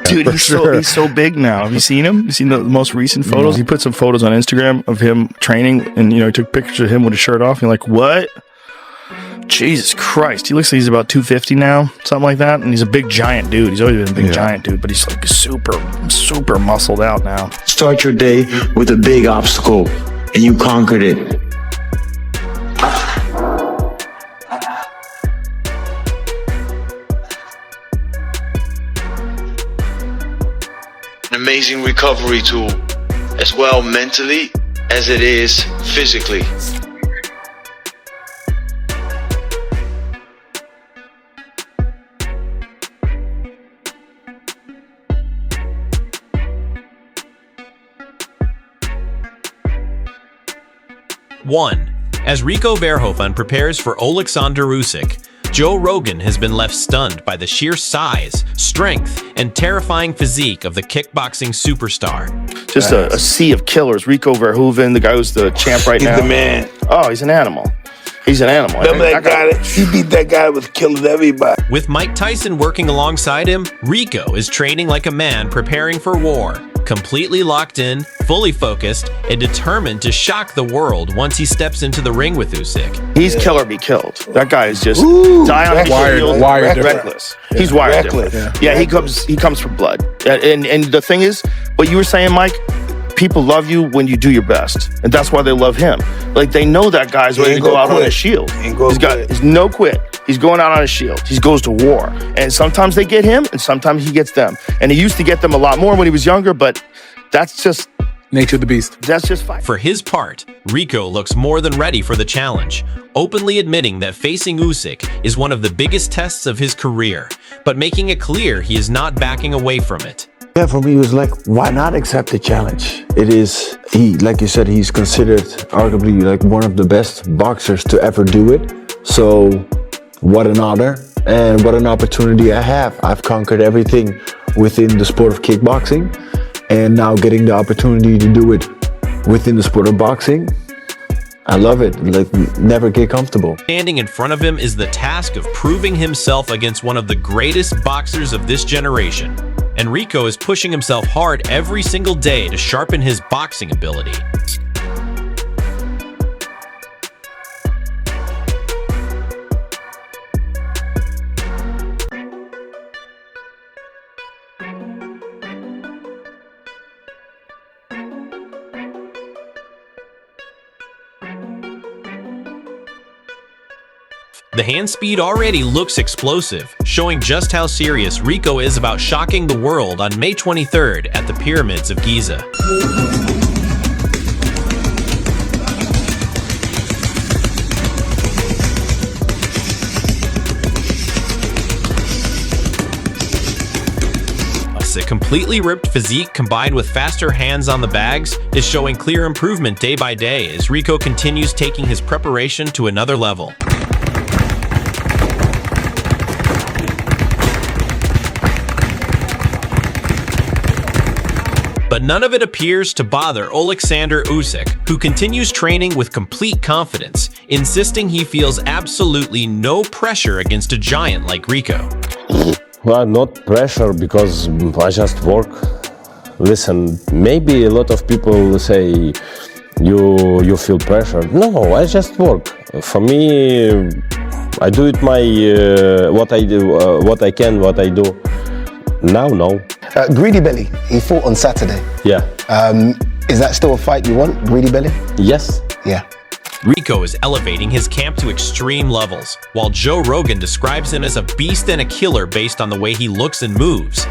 Dude, he's so big now. Have you seen him? You seen the most recent photos? He put some photos on Instagram of him training, and he took pictures of him with his shirt off. You're like, what? Jesus Christ. He looks like he's about 250 now, something like that. And he's a big giant dude. He's always been a big giant dude, but he's like super muscled out now. Start your day with a big obstacle, and you conquered it. An amazing recovery tool, as well mentally as it is physically. One, as Rico Verhoeven prepares for Oleksandr Usyk, Joe Rogan has been left stunned by the sheer size, strength, and terrifying physique of the kickboxing superstar. Just a sea of killers. Rico Verhoeven, the guy who's the champ right now. He's the man. Oh, he's an animal. He's an animal. Remember that guy? He beat that guy with killing everybody. With Mike Tyson working alongside him, Rico is training like a man preparing for war, completely locked in, fully focused, and determined to shock the world once he steps into the ring with Usyk. He's kill or be killed. That guy is just die on the field, reckless. Yeah. He's wired different. Yeah, he comes for blood. And the thing is, what you were saying, Mike, people love you when you do your best, and that's why they love him. Like, they know that guy's ready to go out on his shield. He's no quit. He's going out on his shield. He goes to war, and sometimes they get him, and sometimes he gets them. And he used to get them a lot more when he was younger, but that's just nature of the beast. That's just fine. For his part, Rico looks more than ready for the challenge, openly admitting that facing Usyk is one of the biggest tests of his career, but making it clear he is not backing away from it. Yeah, for me, it was like, why not accept the challenge? Like you said, he's considered arguably like one of the best boxers to ever do it. So what an honor and what an opportunity I have. I've conquered everything within the sport of kickboxing, and now getting the opportunity to do it within the sport of boxing, I love it. Like, never get comfortable. Standing in front of him is the task of proving himself against one of the greatest boxers of this generation. And Rico is pushing himself hard every single day to sharpen his boxing ability. The hand speed already looks explosive, showing just how serious Rico is about shocking the world on May 23rd at the Pyramids of Giza. A completely ripped physique combined with faster hands on the bags is showing clear improvement day by day as Rico continues taking his preparation to another level. But none of it appears to bother Oleksandr Usyk, who continues training with complete confidence, insisting he feels absolutely no pressure against a giant like Rico. Well, not pressure, because I just work. Listen, maybe a lot of people say you feel pressure. No, I just work. For me, I do it what I do, what I can, what I do. Now, no. Greedy Belly, he fought on Saturday. Yeah. Is that still a fight you want, Greedy Belly? Yes. Yeah. Rico is elevating his camp to extreme levels, while Joe Rogan describes him as a beast and a killer based on the way he looks and moves.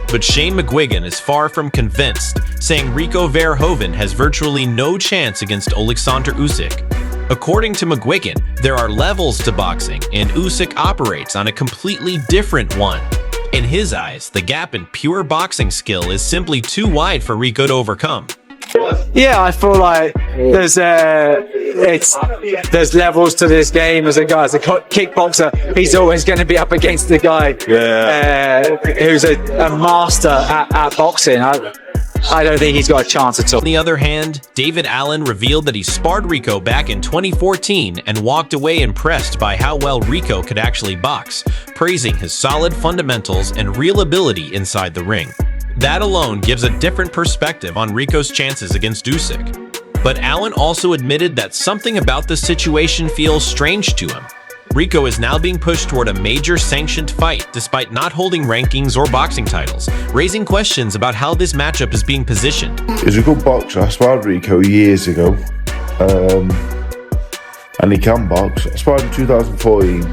But Shane McGuigan is far from convinced, saying Rico Verhoeven has virtually no chance against Oleksandr Usyk. According to McGuigan, there are levels to boxing, and Usyk operates on a completely different one. In his eyes, the gap in pure boxing skill is simply too wide for Rico to overcome. Yeah, I feel like there's levels to this game. As a kickboxer, he's always going to be up against the guy who's a master at boxing. I don't think he's got a chance at all. On the other hand, David Allen revealed that he sparred Rico back in 2014 and walked away impressed by how well Rico could actually box, praising his solid fundamentals and real ability inside the ring. That alone gives a different perspective on Rico's chances against Usyk. But Allen also admitted that something about the situation feels strange to him. Rico is now being pushed toward a major sanctioned fight despite not holding rankings or boxing titles, raising questions about how this matchup is being positioned. He's a good boxer. I sparred Rico years ago, and he can box. I sparred in 2014,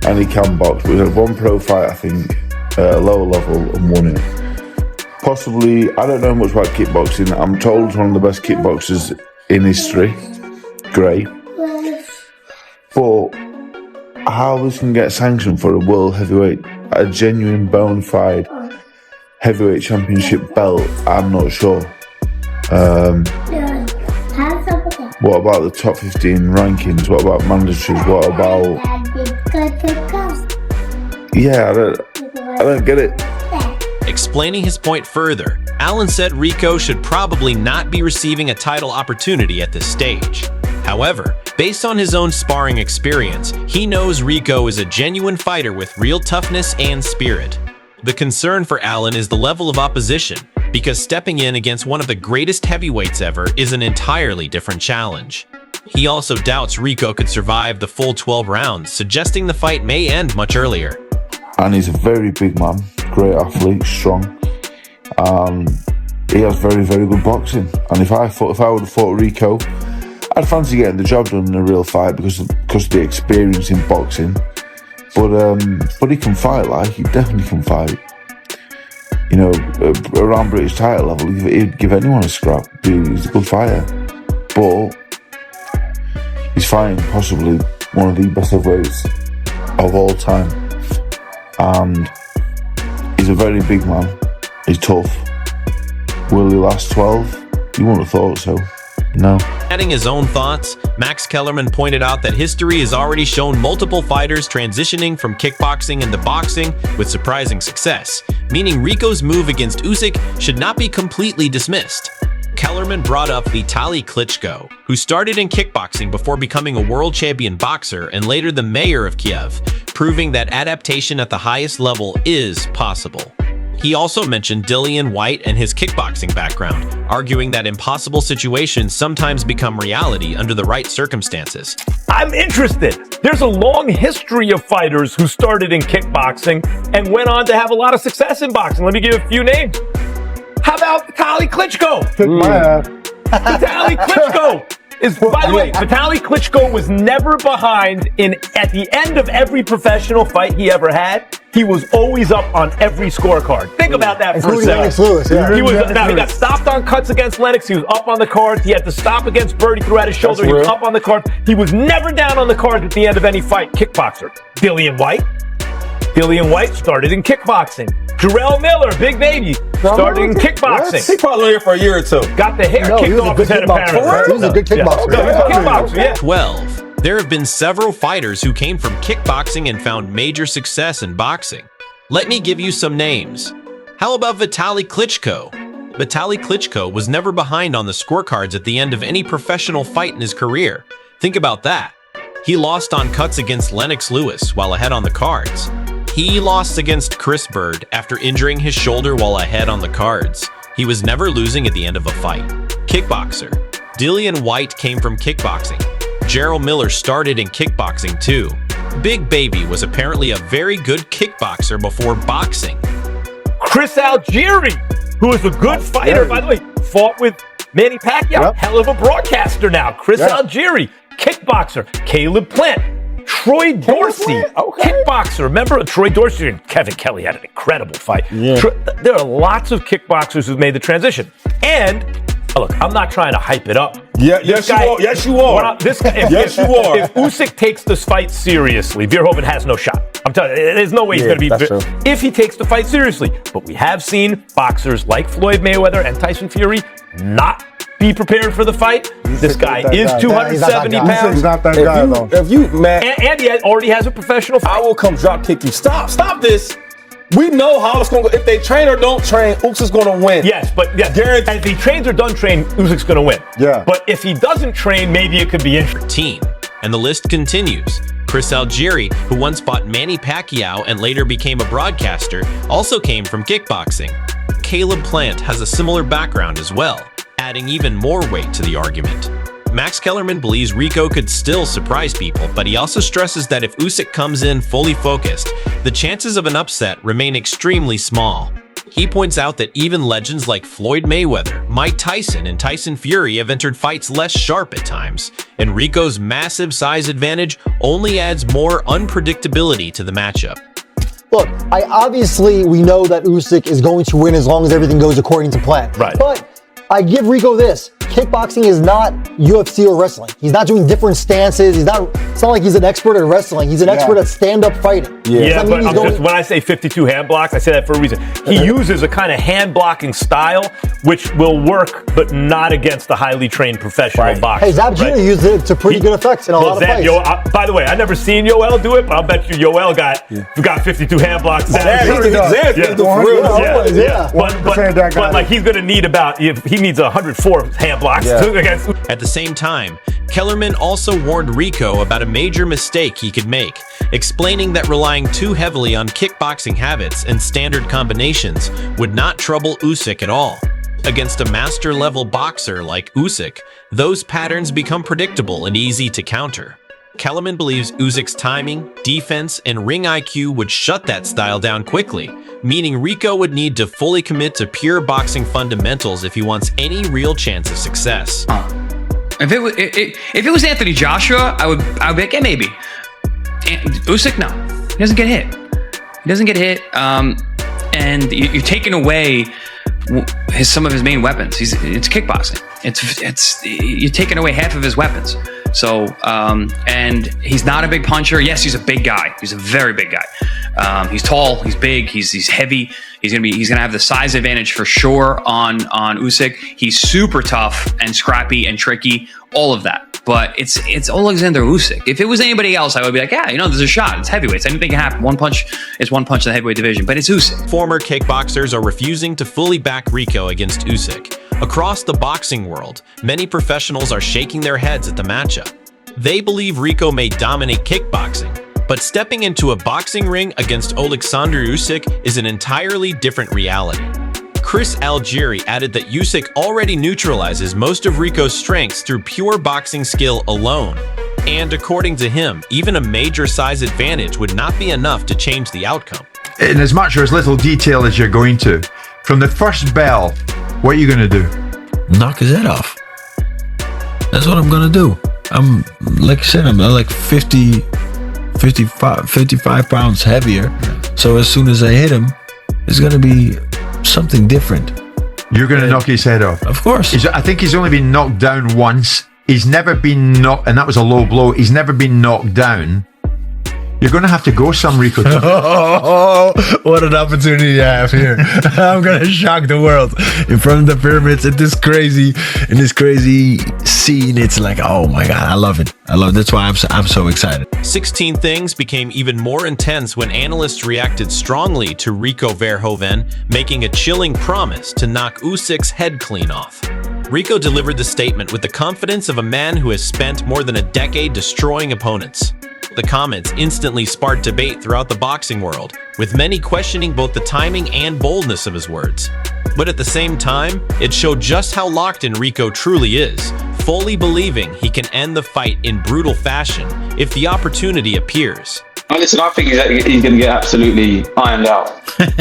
and he can box. But we had one pro fight, I think, at a lower level, and won it. Possibly, I don't know much about kickboxing. I'm told he's one of the best kickboxers in history. Great. But how this can get sanctioned for a world heavyweight, a genuine bona fide heavyweight championship belt, I'm not sure. What about the top 15 rankings? What about mandatories? What about... Yeah, I don't get it. Explaining his point further, Allen said Rico should probably not be receiving a title opportunity at this stage. However, based on his own sparring experience, he knows Rico is a genuine fighter with real toughness and spirit. The concern for Allen is the level of opposition, because stepping in against one of the greatest heavyweights ever is an entirely different challenge. He also doubts Rico could survive the full 12 rounds, suggesting the fight may end much earlier. And he's a very big man, great athlete, strong. He has very, very good boxing. And if I would have fought Rico, I'd fancy getting the job done in a real fight because of the experience in boxing. But he can fight, like, he definitely can fight. You know, around British title level, he'd give anyone a scrap. He's a good fighter. But he's fighting possibly one of the best heavyweights of all time. And he's a very big man. He's tough. Will he last 12? You wouldn't have thought so. No. Adding his own thoughts, Max Kellerman pointed out that history has already shown multiple fighters transitioning from kickboxing into boxing with surprising success, meaning Rico's move against Usyk should not be completely dismissed. Kellerman brought up Vitaly Klitschko, who started in kickboxing before becoming a world champion boxer and later the mayor of Kiev, proving that adaptation at the highest level is possible. He also mentioned Dillian Whyte and his kickboxing background, arguing that impossible situations sometimes become reality under the right circumstances. I'm interested. There's a long history of fighters who started in kickboxing and went on to have a lot of success in boxing. Let me give a few names. How about Vitaly Klitschko? Vitaly Klitschko is, by the way, Vitaly Klitschko was never behind at the end of every professional fight he ever had. He was always up on every scorecard. Think about that for a second. Lennox Lewis, yeah. He got stopped on cuts against Lennox. He was up on the card. He had to stop against Bird. He threw out his shoulder. He was up on the card. He was never down on the card at the end of any fight. Kickboxer. Dillian Whyte started in kickboxing. Jarrell Miller, big baby, started in kickboxing. He probably here for a year or two. Got the hair kicked off his head, apparently. He was a good kickboxer. No, he was a kickboxer, yeah. 12. There have been several fighters who came from kickboxing and found major success in boxing. Let me give you some names. How about Vitaly Klitschko? Vitaly Klitschko was never behind on the scorecards at the end of any professional fight in his career. Think about that. He lost on cuts against Lennox Lewis while ahead on the cards. He lost against Chris Bird after injuring his shoulder while ahead on the cards. He was never losing at the end of a fight. Kickboxer. Dillian Whyte came from kickboxing. Jarrell Miller started in kickboxing too. Big Baby was apparently a very good kickboxer before boxing. Chris Algieri, who is a good fighter, by the way, fought with Manny Pacquiao. Hell of a broadcaster now. Chris Algieri, kickboxer. Caleb Plant. Troy Dorsey, kickboxer. Remember Troy Dorsey and Kevin Kelly had an incredible fight. Yeah. There are lots of kickboxers who've made the transition. And look, I'm not trying to hype it up. Yeah, yes, you are. Yes, you are. Yes, you are. If Usyk takes this fight seriously, Verhoeven has no shot. I'm telling you, there's no way he's going to be. If he takes the fight seriously, but we have seen boxers like Floyd Mayweather and Tyson Fury not be prepared for the fight. This guy is 270 pounds. He's not that guy, though. And he already has a professional fight. I will come drop kick you. Stop this. We know how it's going to go. If they train or don't train, Usyk's going to win. Yes, but guaranteed. If he trains or doesn't train, Usyk's going to win. Yeah. But if he doesn't train, maybe it could be interesting. And the list continues. Chris Algieri, who once fought Manny Pacquiao and later became a broadcaster, also came from kickboxing. Caleb Plant has a similar background as well, adding even more weight to the argument. Max Kellerman believes Rico could still surprise people, but he also stresses that if Usyk comes in fully focused, the chances of an upset remain extremely small. He points out that even legends like Floyd Mayweather, Mike Tyson, and Tyson Fury have entered fights less sharp at times, and Rico's massive size advantage only adds more unpredictability to the matchup. Look, we know that Usyk is going to win as long as everything goes according to plan. Right. But I give Rico this. Kickboxing is not UFC or wrestling. He's not doing different stances. It's not like he's an expert at wrestling. He's an expert at stand-up fighting. Yeah, but when I say 52 hand blocks, I say that for a reason. He uses a kind of hand blocking style, which will work, but not against the highly trained professional boxer. Hey, Zab Jr. used it to pretty good effect in a lot of fights. By the way, I've never seen Yoel do it, but I'll bet you Yoel got 52 hand blocks. But like he's going to need he needs 104 hand blocks against. At the same time, Kellerman also warned Rico about a major mistake he could make, explaining that relying too heavily on kickboxing habits and standard combinations would not trouble Usyk at all. Against a master-level boxer like Usyk, those patterns become predictable and easy to counter. Kellerman believes Usyk's timing, defense, and ring IQ would shut that style down quickly, meaning Rico would need to fully commit to pure boxing fundamentals if he wants any real chance of success. If it was Anthony Joshua, I would be like, yeah, maybe. Usyk, no. He doesn't get hit. And you're taking away some of his main weapons. It's kickboxing. You're taking away half of his weapons. So, and he's not a big puncher. Yes, he's a big guy. He's a very big guy. He's tall. He's big. He's heavy. He's gonna have the size advantage for sure on Usyk. He's super tough and scrappy and tricky. All of that. But it's Alexander Usyk. If it was anybody else, I would be like, yeah, there's a shot. It's heavyweights. Anything can happen. One punch is one punch in the heavyweight division. But it's Usyk. Former kickboxers are refusing to fully back Rico against Usyk. Across the boxing world, many professionals are shaking their heads at the matchup. They believe Rico may dominate kickboxing, but stepping into a boxing ring against Alexander Usyk is an entirely different reality. Chris Algieri added that Usyk already neutralizes most of Rico's strengths through pure boxing skill alone. And according to him, even a major size advantage would not be enough to change the outcome. In as much or as little detail as you're going to, from the first bell, what are you going to do? Knock his head off. That's what I'm going to do. I'm, like I said, I'm like 55 pounds heavier. So as soon as I hit him, it's going to be something different. You're going to knock his head off? Of course. I think he's only been knocked down once. He's never been knocked, and that was a low blow. He's never been knocked down. You're going to have to go some, Rico. Oh, what an opportunity I have here. I'm going to shock the world in front of the pyramids in this crazy scene. It's like, oh my God, I love it. That's why I'm so excited. 16 Things became even more intense when analysts reacted strongly to Rico Verhoeven making a chilling promise to knock Usyk's head clean off. Rico delivered the statement with the confidence of a man who has spent more than a decade destroying opponents. The comments instantly sparked debate throughout the boxing world, with many questioning both the timing and boldness of his words. But at the same time, it showed just how locked in Rico truly is, fully believing he can end the fight in brutal fashion if the opportunity appears. Listen, I think he's going to get absolutely ironed out. And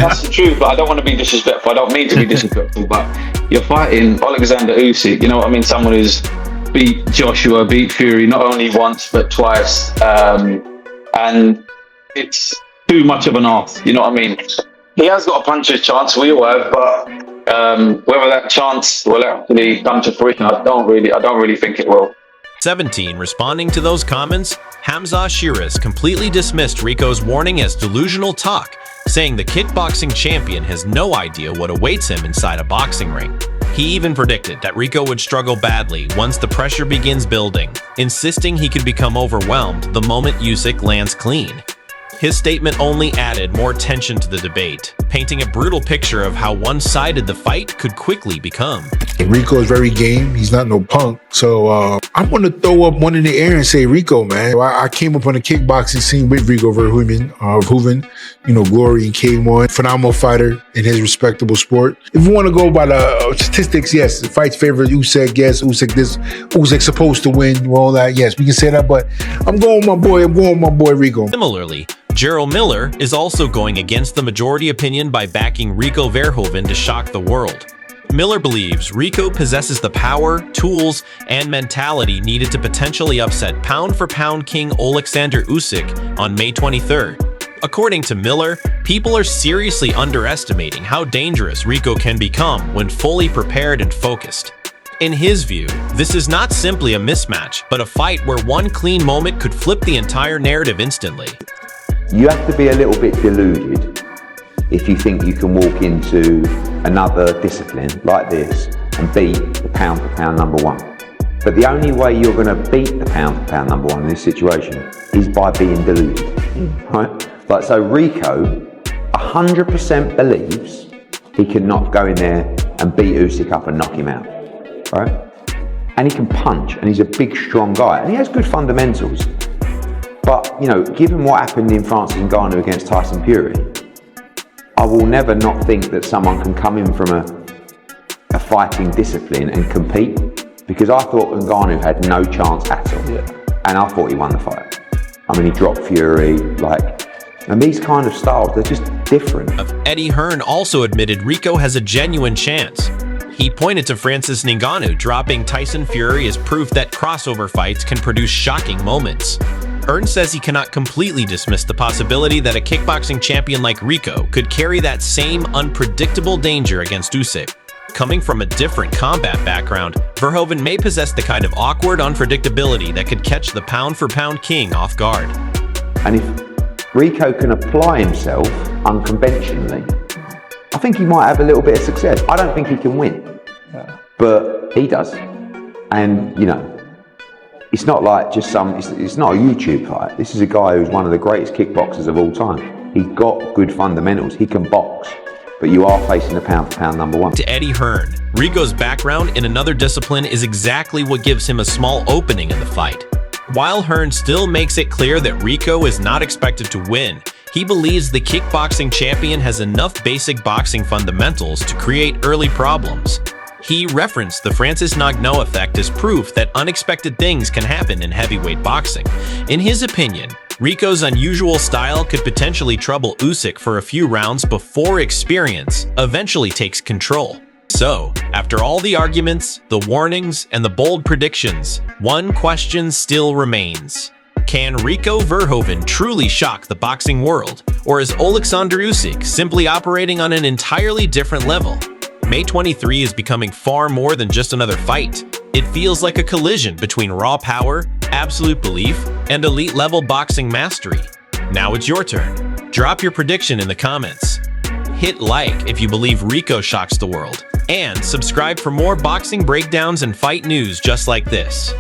that's the truth, but I don't want to be disrespectful. I don't mean to be disrespectful, but you're fighting Alexander Usyk, someone who's beat Joshua, beat Fury, not only once, but twice. And it's too much of an ask, you know what I mean? He has got a puncher's chance, we all have, but whether that chance will actually come to fruition, I don't really think it will. 17. Responding to those comments, Hamza Shiras completely dismissed Rico's warning as delusional talk, saying the kickboxing champion has no idea what awaits him inside a boxing ring. He even predicted that Rico would struggle badly once the pressure begins building, insisting he could become overwhelmed the moment Usyk lands clean. His statement only added more tension to the debate, painting a brutal picture of how one-sided the fight could quickly become. Rico is very game. He's not no punk. So I'm going to throw up one in the air and say Rico, man. I came up on the kickboxing scene with Rico Verhoeven, Glory and K1. Phenomenal fighter in his respectable sport. If you want to go by the statistics, yes, the fight's favorite, Usyk, yes, Usyk's supposed to win, all that, yes, we can say that, but I'm going with my boy Rico. Similarly, Gerald Miller is also going against the majority opinion by backing Rico Verhoeven to shock the world. Miller believes Rico possesses the power, tools, and mentality needed to potentially upset pound-for-pound king Alexander Usyk on May 23rd. According to Miller, people are seriously underestimating how dangerous Rico can become when fully prepared and focused. In his view, this is not simply a mismatch, but a fight where one clean moment could flip the entire narrative instantly. You have to be a little bit deluded if you think you can walk into another discipline like this and beat the pound-for-pound number one. But the only way you're going to beat the pound-for-pound number one in this situation is by being deluded, right? Like, so Rico 100% believes he can not go in there and beat Usyk up and knock him out, right? And he can punch, and he's a big, strong guy, and he has good fundamentals. But, given what happened in Francis Ngannou against Tyson Fury, I will never not think that someone can come in from a fighting discipline and compete, because I thought Ngannou had no chance at all. Yeah. And I thought he won the fight. I mean, he dropped Fury, and these kind of styles, they're just different. Eddie Hearn also admitted Rico has a genuine chance. He pointed to Francis Ngannou dropping Tyson Fury as proof that crossover fights can produce shocking moments. Hearn says he cannot completely dismiss the possibility that a kickboxing champion like Rico could carry that same unpredictable danger against Usyk. Coming from a different combat background, Verhoeven may possess the kind of awkward unpredictability that could catch the pound-for-pound king off guard. And if Rico can apply himself unconventionally, I think he might have a little bit of success. I don't think he can win, but he does. And, it's not like just it's not a YouTube fight. This is a guy who's one of the greatest kickboxers of all time. He's got good fundamentals. He can box, but you are facing a pound-for-pound number one. To Eddie Hearn, Rico's background in another discipline is exactly what gives him a small opening in the fight. While Hearn still makes it clear that Rico is not expected to win, he believes the kickboxing champion has enough basic boxing fundamentals to create early problems. He referenced the Francis Ngannou effect as proof that unexpected things can happen in heavyweight boxing. In his opinion, Rico's unusual style could potentially trouble Usyk for a few rounds before experience eventually takes control. So, after all the arguments, the warnings, and the bold predictions, one question still remains. Can Rico Verhoeven truly shock the boxing world, or is Alexander Usyk simply operating on an entirely different level? May 23 is becoming far more than just another fight. It feels like a collision between raw power, absolute belief, and elite-level boxing mastery. Now it's your turn. Drop your prediction in the comments. Hit like if you believe Rico shocks the world, and subscribe for more boxing breakdowns and fight news just like this.